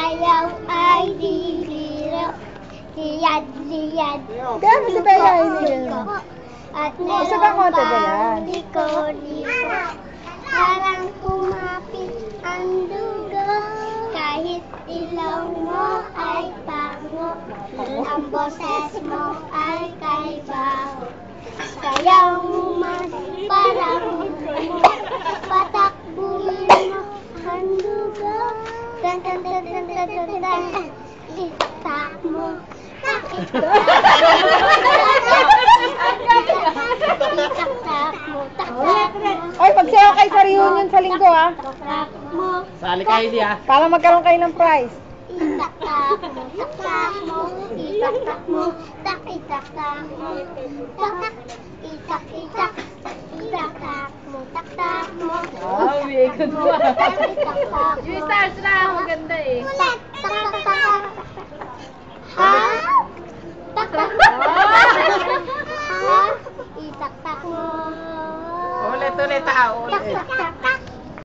sayaw ay diliro. Liyad-liyad. Kaya mo si Bella yun. At Isa bang konti ba yan? meron liko-liko. Parang kumapit ang dugo. Kahit ilaw mo ay pango. Ang boses mo ay kaibaho. Sayaw mo man parang mo. Patakbuhin mo ang dugo. Dan dan dan dan dan dan dan. Itak mo. Itak mo. Oy, magsayaw kayo sa reunion sa linggo, ha? Taktak mo. Sali ka, Heidi, ha? Para magkaroon kayo ng prize. Itak-tak mo, tak-tak mo, itak-tak mo, tak-itak-tak mo, tak-tak, itak-itak, itak-tak mo, tak-tak mo, Oh, may good one. tak-itak-tak mo. Yung stars na, maganda eh. Ulit, tak-tak-tak. Ha? Tak-tak. Ha? Itak-tak mo. Ulit, ha? Ulit. Tak-tak-tak.